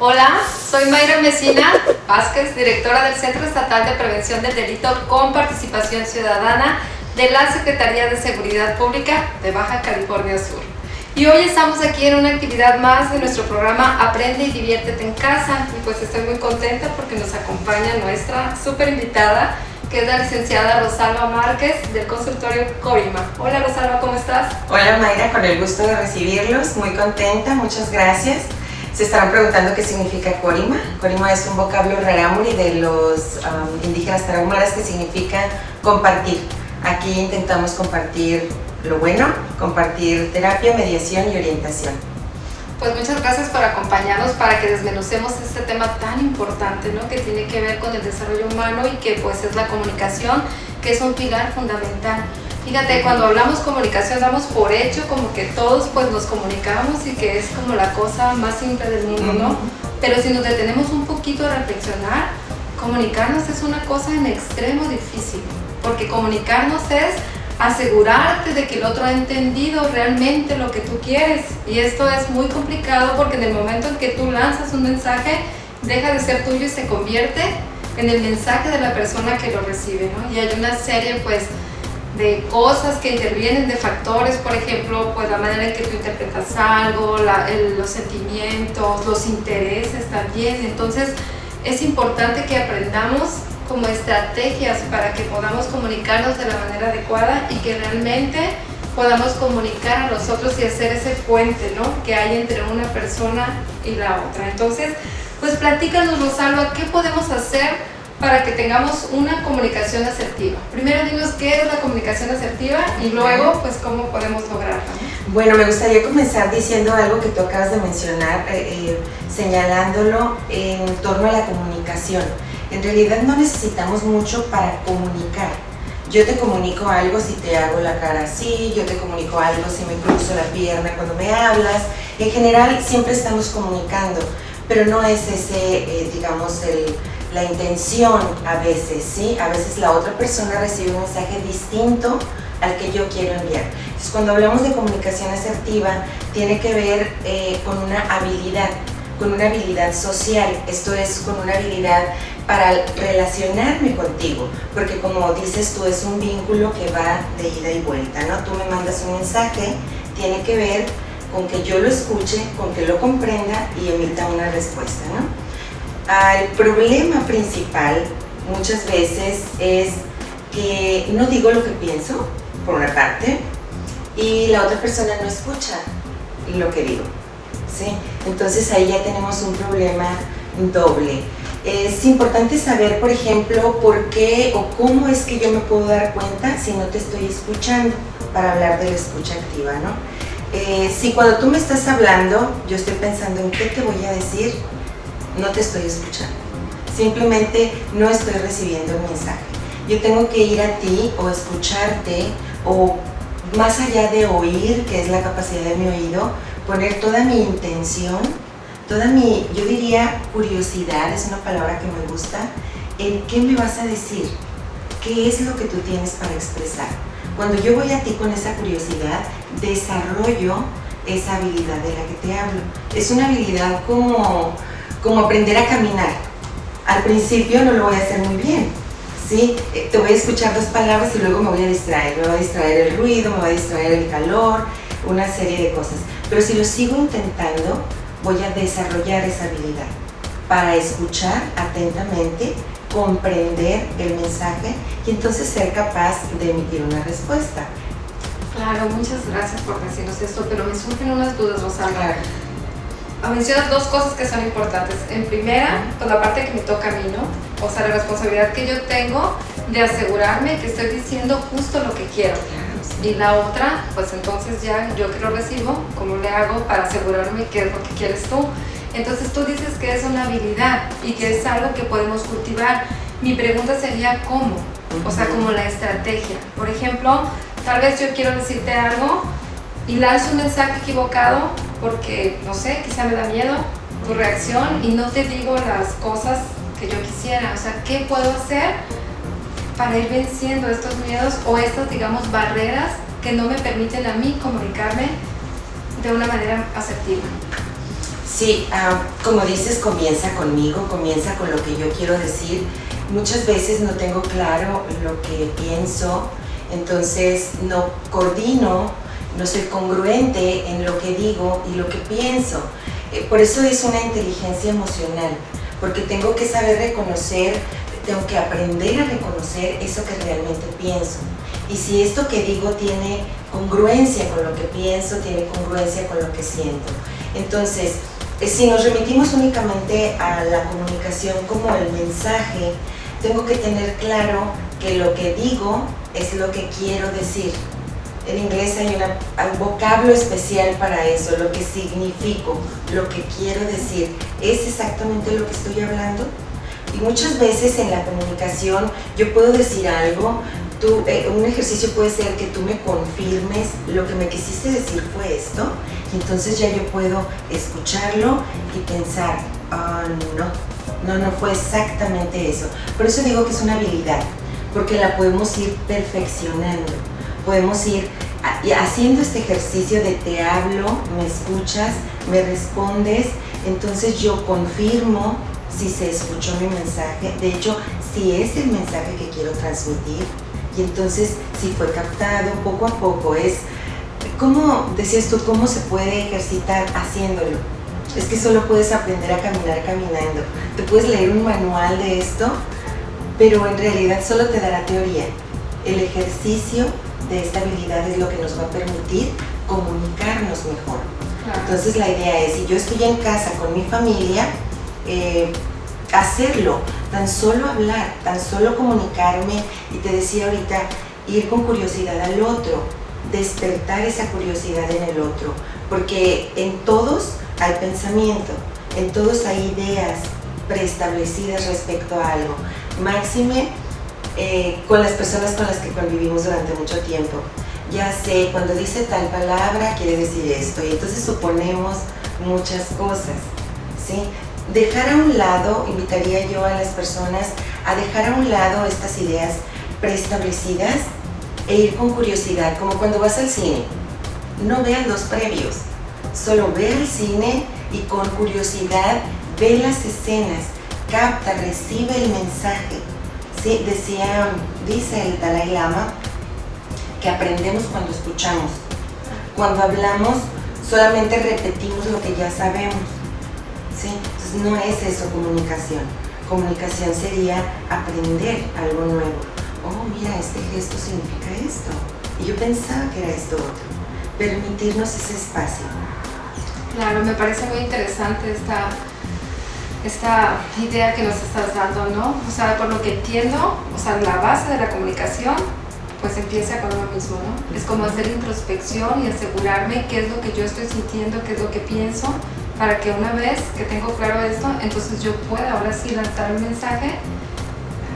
Hola, soy Mayra Mesina Vázquez, directora del Centro Estatal de Prevención del Delito con Participación Ciudadana de la Secretaría de Seguridad Pública de Baja California Sur. Y hoy estamos aquí en una actividad más de nuestro programa Aprende y Diviértete en Casa. Y pues estoy muy contenta porque nos acompaña nuestra súper invitada, que es la licenciada Rosalba Márquez del consultorio Corima. Hola Rosalba, ¿cómo estás? Hola Mayra, con el gusto de recibirlos, muy contenta, muchas gracias. Se estarán preguntando qué significa Corima. Corima es un vocablo rarámuri de los indígenas tarahumaras que significa compartir. Aquí intentamos compartir lo bueno, compartir terapia, mediación y orientación. Pues muchas gracias por acompañarnos para que desmenucemos este tema tan importante, ¿no? Que tiene que ver con el desarrollo humano y que pues es la comunicación, que es un pilar fundamental. Fíjate, cuando hablamos comunicación damos por hecho como que todos pues nos comunicamos y que es como la cosa más simple del mundo, ¿no? Pero si nos detenemos un poquito a reflexionar, comunicarnos es una cosa en extremo difícil, porque comunicarnos es asegurarte de que el otro ha entendido realmente lo que tú quieres, y esto es muy complicado porque en el momento en que tú lanzas un mensaje deja de ser tuyo y se convierte en el mensaje de la persona que lo recibe, ¿no? Y hay una serie pues de cosas que intervienen, de factores, por ejemplo, pues la manera en que tú interpretas algo, los sentimientos, los intereses también. Entonces es importante que aprendamos como estrategias para que podamos comunicarnos de la manera adecuada y que realmente podamos comunicar a los otros y hacer ese puente, ¿no?, que hay entre una persona y la otra. Entonces, pues platícanos, Rosalba, ¿qué podemos hacer para que tengamos una comunicación asertiva? Primero dinos qué es la comunicación asertiva y luego pues cómo podemos lograrla, ¿no? Bueno, me gustaría comenzar diciendo algo que tú acabas de mencionar, señalándolo en torno a la comunicación. En realidad no necesitamos mucho para comunicar. Yo te comunico algo si te hago la cara así, yo te comunico algo si me cruzo la pierna cuando me hablas. En general siempre estamos comunicando, pero no es ese, digamos, la intención a veces, ¿sí? A veces la otra persona recibe un mensaje distinto al que yo quiero enviar. Entonces, cuando hablamos de comunicación asertiva, tiene que ver con una habilidad social. Esto es con una habilidad para relacionarme contigo, porque como dices tú, es un vínculo que va de ida y vuelta, ¿no? Tú me mandas un mensaje, tiene que ver con que yo lo escuche, con que lo comprenda y emita una respuesta, ¿no? El problema principal muchas veces es que no digo lo que pienso, por una parte, y la otra persona no escucha lo que digo, ¿sí? Entonces ahí ya tenemos un problema doble. Es importante saber, por ejemplo, por qué o cómo es que yo me puedo dar cuenta si no te estoy escuchando, para hablar de la escucha activa, ¿no? Si cuando tú me estás hablando, yo estoy pensando en qué te voy a decir, no te estoy escuchando, simplemente no estoy recibiendo el mensaje. Yo tengo que ir a ti o escucharte, o más allá de oír, que es la capacidad de mi oído, poner toda mi intención, toda mi, yo diría, curiosidad, es una palabra que me gusta, en qué me vas a decir, qué es lo que tú tienes para expresar. Cuando yo voy a ti con esa curiosidad, desarrollo esa habilidad de la que te hablo. Es una habilidad como aprender a caminar. Al principio no lo voy a hacer muy bien, ¿sí? Te voy a escuchar dos palabras y luego me voy a distraer. Me va a distraer el ruido, me va a distraer el calor, una serie de cosas. Pero si lo sigo intentando, voy a desarrollar esa habilidad para escuchar atentamente, comprender el mensaje y entonces ser capaz de emitir una respuesta. Claro, muchas gracias por decirnos esto, pero me surgen unas dudas, Rosalba. Claro. Mencionas dos cosas que son importantes. En primera, pues la parte que me toca a mí, ¿no? O sea, la responsabilidad que yo tengo de asegurarme que estoy diciendo justo lo que quiero. Y la otra, pues entonces ya yo que lo recibo, ¿cómo le hago para asegurarme qué es lo que quieres tú? Entonces tú dices que es una habilidad y que es algo que podemos cultivar. Mi pregunta sería ¿cómo? O sea, como la estrategia. Por ejemplo, tal vez yo quiero decirte algo y lanzo un mensaje equivocado porque, no sé, quizá me da miedo tu reacción y no te digo las cosas que yo quisiera. O sea, ¿qué puedo hacer para ir venciendo estos miedos o estas, digamos, barreras que no me permiten a mí comunicarme de una manera asertiva? Sí, como dices, comienza conmigo, comienza con lo que yo quiero decir. Muchas veces no tengo claro lo que pienso, entonces no coordino, no soy congruente en lo que digo y lo que pienso. Por eso es una inteligencia emocional, porque tengo que saber reconocer, tengo que aprender a reconocer eso que realmente pienso. Y si esto que digo tiene congruencia con lo que pienso, tiene congruencia con lo que siento. Entonces, si nos remitimos únicamente a la comunicación como el mensaje, tengo que tener claro que lo que digo es lo que quiero decir. En inglés hay un vocablo especial para eso, lo que significo, lo que quiero decir. ¿Es exactamente lo que estoy hablando? Y muchas veces en la comunicación yo puedo decir algo, un ejercicio puede ser que tú me confirmes lo que me quisiste decir fue esto, y entonces ya yo puedo escucharlo y pensar, no fue exactamente eso. Por eso digo que es una habilidad, porque la podemos ir perfeccionando, podemos ir haciendo este ejercicio de te hablo, me escuchas, me respondes, entonces yo confirmo si se escuchó mi mensaje, de hecho, si es el mensaje que quiero transmitir, y entonces si fue captado poco a poco. Es, ¿cómo decías tú, cómo se puede ejercitar haciéndolo? Es que solo puedes aprender a caminar caminando. Te puedes leer un manual de esto, pero en realidad solo te dará teoría. El ejercicio de esta habilidad es lo que nos va a permitir comunicarnos mejor. Entonces la idea es, si yo estoy en casa con mi familia, hacerlo, tan solo hablar, tan solo comunicarme, y te decía ahorita, ir con curiosidad al otro, despertar esa curiosidad en el otro, porque en todos hay pensamiento, en todos hay ideas preestablecidas respecto a algo, máxime con las personas con las que convivimos durante mucho tiempo. Ya sé, cuando dice tal palabra quiere decir esto, y entonces suponemos muchas cosas, ¿sí? Dejar a un lado, invitaría yo a las personas a dejar a un lado estas ideas preestablecidas e ir con curiosidad, como cuando vas al cine. No veas los previos, solo ve al cine y con curiosidad ve las escenas, capta, recibe el mensaje. Sí, dice el Dalai Lama que aprendemos cuando escuchamos. Cuando hablamos solamente repetimos lo que ya sabemos. ¿Sí? Entonces no es eso comunicación. Comunicación sería aprender algo nuevo. Oh, mira, este gesto significa esto. Y yo pensaba que era esto otro. Permitirnos ese espacio. Claro, me parece muy interesante esta idea que nos estás dando, ¿no? O sea, por lo que entiendo, o sea, la base de la comunicación pues empieza con uno mismo, ¿no? Es como hacer introspección y asegurarme qué es lo que yo estoy sintiendo, qué es lo que pienso, para que una vez que tengo claro esto, entonces yo pueda ahora sí lanzar un mensaje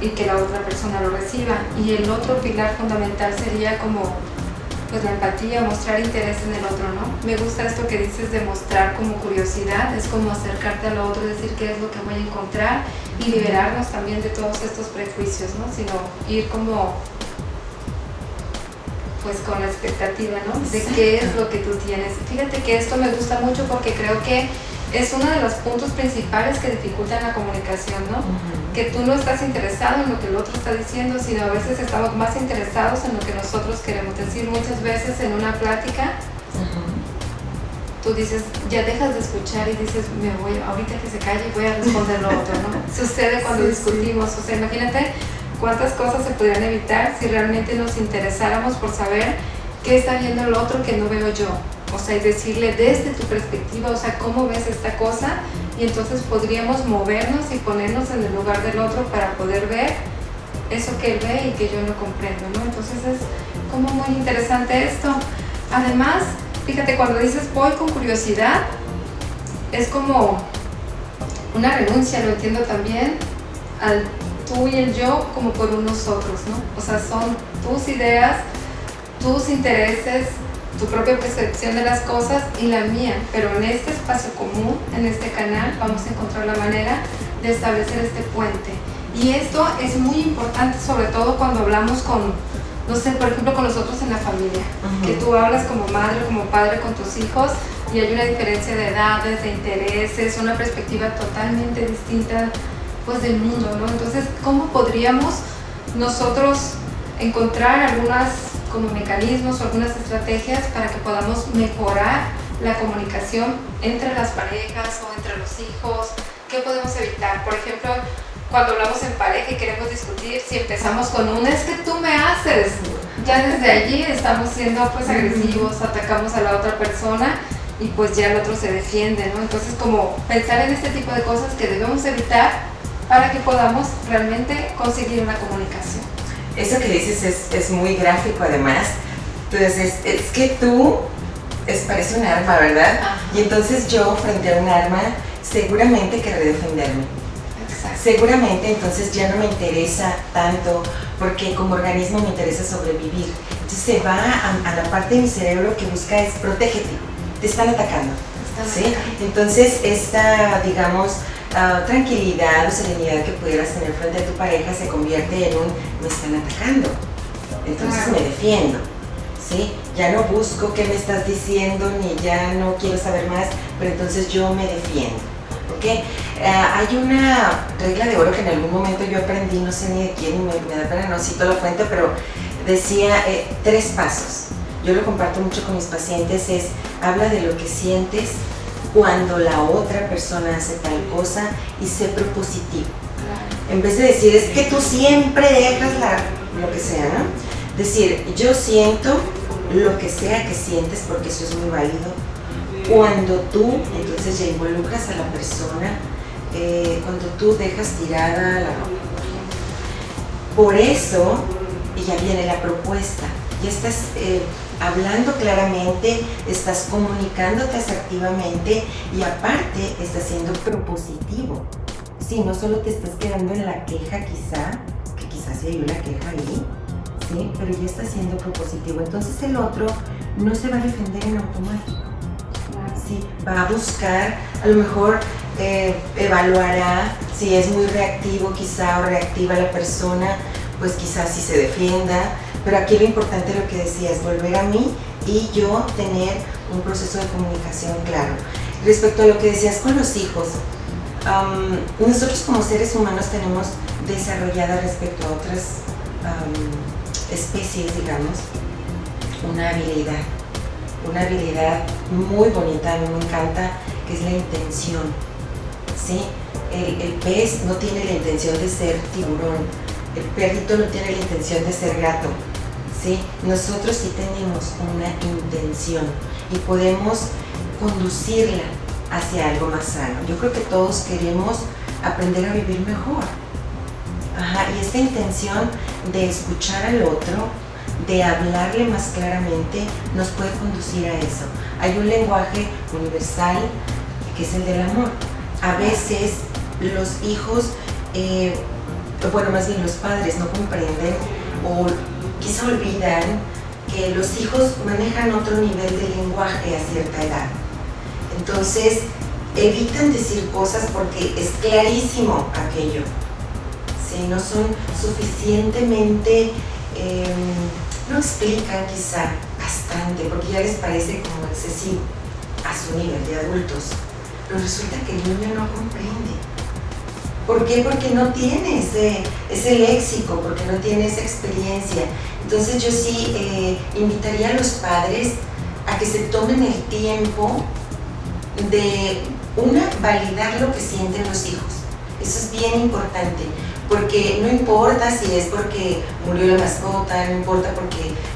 y que la otra persona lo reciba. Y el otro pilar fundamental sería como pues la empatía, mostrar interés en el otro, ¿no? Me gusta esto que dices de mostrar como curiosidad, es como acercarte al otro, decir qué es lo que voy a encontrar y liberarnos también de todos estos prejuicios, ¿no? Sino ir como pues con la expectativa, ¿no? De qué es lo que tú tienes. Fíjate que esto me gusta mucho porque creo que es uno de los puntos principales que dificultan la comunicación, ¿no? Que tú no estás interesado en lo que el otro está diciendo, sino a veces estamos más interesados en lo que nosotros queremos decir. Muchas veces en una plática, tú dices, ya dejas de escuchar y dices, me voy, ahorita que se calle voy a responder lo otro, ¿no? Sucede cuando discutimos, o sea, imagínate cuántas cosas se podrían evitar si realmente nos interesáramos por saber qué está viendo el otro que no veo yo. O sea, y decirle desde tu perspectiva, o sea, cómo ves esta cosa, y entonces podríamos movernos y ponernos en el lugar del otro para poder ver eso que él ve y que yo no comprendo, ¿no? Entonces es como muy interesante esto. Además, fíjate, cuando dices voy con curiosidad, es como una renuncia, lo entiendo también, al tú y el yo como por unos otros, ¿no? O sea, son tus ideas, tus intereses, tu propia percepción de las cosas y la mía, pero en este espacio común, en este canal, vamos a encontrar la manera de establecer este puente. Y esto es muy importante, sobre todo cuando hablamos con, no sé, por ejemplo, con nosotros en la familia, que tú hablas como madre, como padre con tus hijos, y hay una diferencia de edades, de intereses, una perspectiva totalmente distinta pues del mundo, ¿no? Entonces, ¿cómo podríamos nosotros encontrar algunas como mecanismos o algunas estrategias para que podamos mejorar la comunicación entre las parejas o entre los hijos? ¿Qué podemos evitar? Por ejemplo, cuando hablamos en pareja y queremos discutir, si empezamos con un es que tú me haces, ya desde allí estamos siendo pues agresivos, atacamos a la otra persona y pues ya el otro se defiende, ¿no? Entonces, como pensar en este tipo de cosas que debemos evitar para que podamos realmente conseguir una comunicación. Eso que dices es muy gráfico además. Entonces, es que tú parece un arma, ¿verdad? Ajá. Y entonces yo, frente a un arma, seguramente querré defenderme. Exacto. Seguramente entonces ya no me interesa tanto, porque como organismo me interesa sobrevivir. Entonces se va a la parte de mi cerebro que busca es protégete, te están atacando. ¿Sí? Entonces esta, digamos, tranquilidad o serenidad que pudieras tener frente a tu pareja se convierte en un me están atacando, entonces me defiendo. ¿Sí? Ya no busco qué me estás diciendo ni ya no quiero saber más, pero entonces yo me defiendo. ¿Okay? Hay una regla de oro que en algún momento yo aprendí, no sé ni de quién, me da pena, no cito la fuente, pero decía 3 pasos. Yo lo comparto mucho con mis pacientes, habla de lo que sientes cuando la otra persona hace tal cosa y sé propositivo. En vez de decir, es que tú siempre dejas lo que sea, ¿no? Decir, yo siento lo que sea que sientes, porque eso es muy válido. Cuando tú, entonces ya involucras a la persona, cuando tú dejas tirada la ropa. Por eso, y ya viene la propuesta, ya estás hablando claramente, estás comunicándote asertivamente y aparte estás siendo propositivo. Sí, no solo te estás quedando en la queja que quizás sí hay una queja ahí, ¿sí? Pero ya estás siendo propositivo. Entonces el otro no se va a defender en automático. Sí, va a buscar, a lo mejor evaluará si es muy reactivo quizá o reactiva la persona, pues quizás sí se defienda, pero aquí lo importante, lo que decía, es volver a mí y yo tener un proceso de comunicación claro. Respecto a lo que decías con los hijos, nosotros como seres humanos tenemos desarrollada respecto a otras especies, digamos, una habilidad muy bonita, a mí me encanta, que es la intención. ¿Sí? El pez no tiene la intención de ser tiburón, el perrito no tiene la intención de ser gato. ¿Sí? Nosotros sí tenemos una intención y podemos conducirla hacia algo más sano. Yo creo que todos queremos aprender a vivir mejor. Ajá, y esta intención de escuchar al otro, de hablarle más claramente, nos puede conducir a eso. Hay un lenguaje universal que es el del amor. A veces los hijos, bueno, más bien los padres no comprenden o quizá olvidan que los hijos manejan otro nivel de lenguaje a cierta edad. Entonces, evitan decir cosas porque es clarísimo aquello. ¿Sí? No son suficientemente, no explican quizá bastante, porque ya les parece como excesivo a su nivel de adultos. Pero resulta que el niño no comprende. ¿Por qué? Porque no tiene ese léxico, porque no tiene esa experiencia. Entonces yo sí invitaría a los padres a que se tomen el tiempo de, validar lo que sienten los hijos. Eso es bien importante, porque no importa si es porque murió la mascota, no importa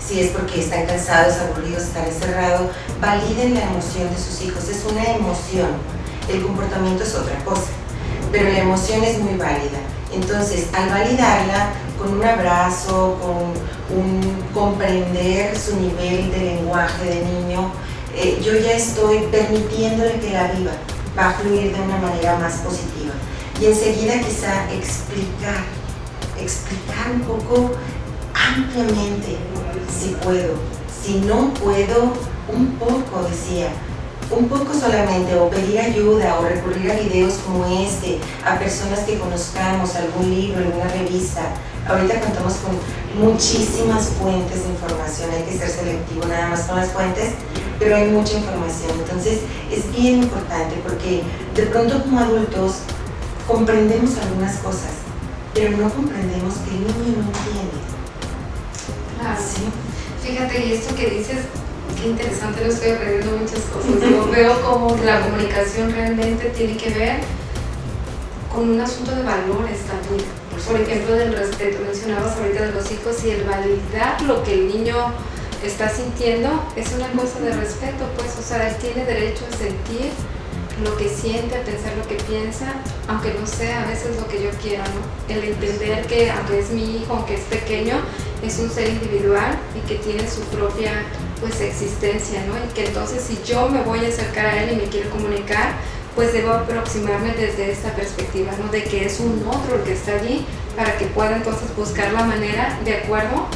si es porque están cansados, aburridos, están encerrados, validen la emoción de sus hijos. Es una emoción, el comportamiento es otra cosa, pero la emoción es muy válida. Entonces, al validarla con un abrazo, con un comprender su nivel de lenguaje de niño, yo ya estoy permitiéndole que la viva, va a fluir de una manera más positiva. Y enseguida quizá explicar un poco ampliamente, si puedo, si no puedo, un poco, decía, un poco solamente, o pedir ayuda, o recurrir a videos como este, a personas que conozcamos, algún libro, alguna revista. Ahorita contamos con muchísimas fuentes de información, hay que ser selectivo nada más con las fuentes, pero hay mucha información. Entonces es bien importante porque de pronto como adultos comprendemos algunas cosas, pero no comprendemos que el niño no entiende. Claro. ¿Sí? Fíjate, y esto que dices, qué interesante, no estoy aprendiendo muchas cosas. Yo veo como la comunicación realmente tiene que ver con un asunto de valores también. Por ejemplo, del respeto, mencionabas ahorita de los hijos, y el validar lo que el niño está sintiendo es una cosa de respeto, pues, o sea, él tiene derecho a sentir lo que siente, a pensar lo que piensa, aunque no sea a veces lo que yo quiera, ¿no? El entender que aunque es mi hijo, aunque es pequeño, es un ser individual y que tiene su propia, pues, existencia, ¿no? Y que entonces si yo me voy a acercar a él y me quiero comunicar, pues debo aproximarme desde esta perspectiva, ¿no? De que es un otro el que está allí, para que pueda entonces buscar la manera de acuerdo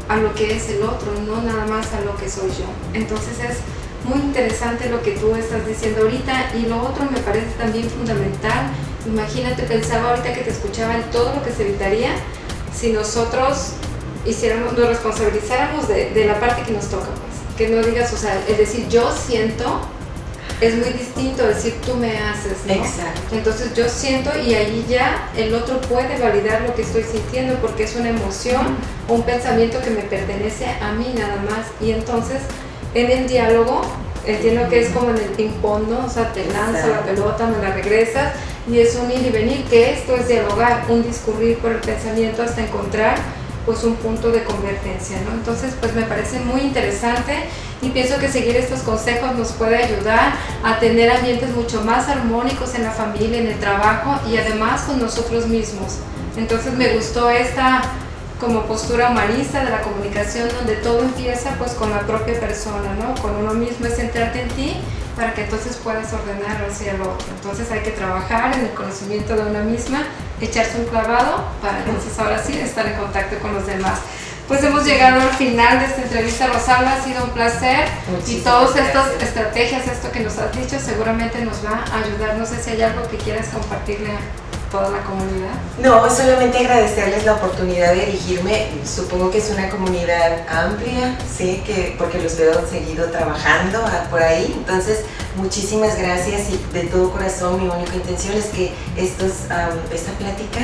a lo que es el otro, no nada más a lo que soy yo. Entonces es muy interesante lo que tú estás diciendo ahorita, y lo otro me parece también fundamental. Imagínate, pensaba ahorita que te escuchaba en todo lo que se evitaría si nosotros nos responsabilizáramos de la parte que nos toca, pues. Que no digas, o sea, es decir, yo siento, es muy distinto decir tú me haces, ¿no? Exacto. Entonces yo siento, y ahí ya el otro puede validar lo que estoy sintiendo, porque es una emoción o un pensamiento que me pertenece a mí nada más. Y entonces en el diálogo entiendo que es como en el ping-pong, ¿no? O sea, te lanzo la pelota, me la regresas, y es un ir y venir, que esto es dialogar, un discurrir por el pensamiento hasta encontrar, pues, un punto de convergencia, ¿no? Entonces, pues me parece muy interesante, y pienso que seguir estos consejos nos puede ayudar a tener ambientes mucho más armónicos en la familia, en el trabajo, y además con nosotros mismos. Entonces me gustó esta como postura humanista de la comunicación, donde todo empieza, pues, con la propia persona, ¿no? Con uno mismo, es centrarte en ti para que entonces puedas ordenar hacia el otro. Entonces hay que trabajar en el conocimiento de una misma, echarse un clavado para entonces ahora sí estar en contacto con los demás. Pues hemos llegado al final de esta entrevista, Rosalba, ha sido un placer. Y todas estas estrategias, esto que nos has dicho, seguramente nos va a ayudar. No sé si hay algo que quieras compartirle a toda la comunidad. No, solamente agradecerles la oportunidad de dirigirme. Supongo que es una comunidad amplia, sí, porque los veo seguido trabajando por ahí. Entonces, muchísimas gracias, y de todo corazón mi única intención es que esta plática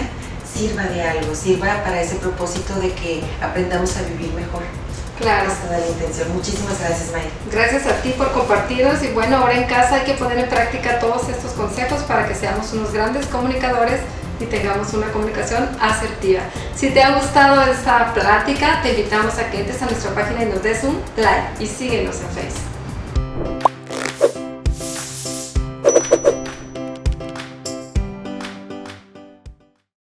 sirva de algo, sirva para ese propósito de que aprendamos a vivir mejor. Claro. Es toda la intención. Muchísimas gracias, Mayra. Gracias a ti por compartirnos, y bueno, ahora en casa hay que poner en práctica todos estos consejos para que seamos unos grandes comunicadores y tengamos una comunicación asertiva. Si te ha gustado esta plática, te invitamos a que entres a nuestra página y nos des un like, y síguenos en Facebook.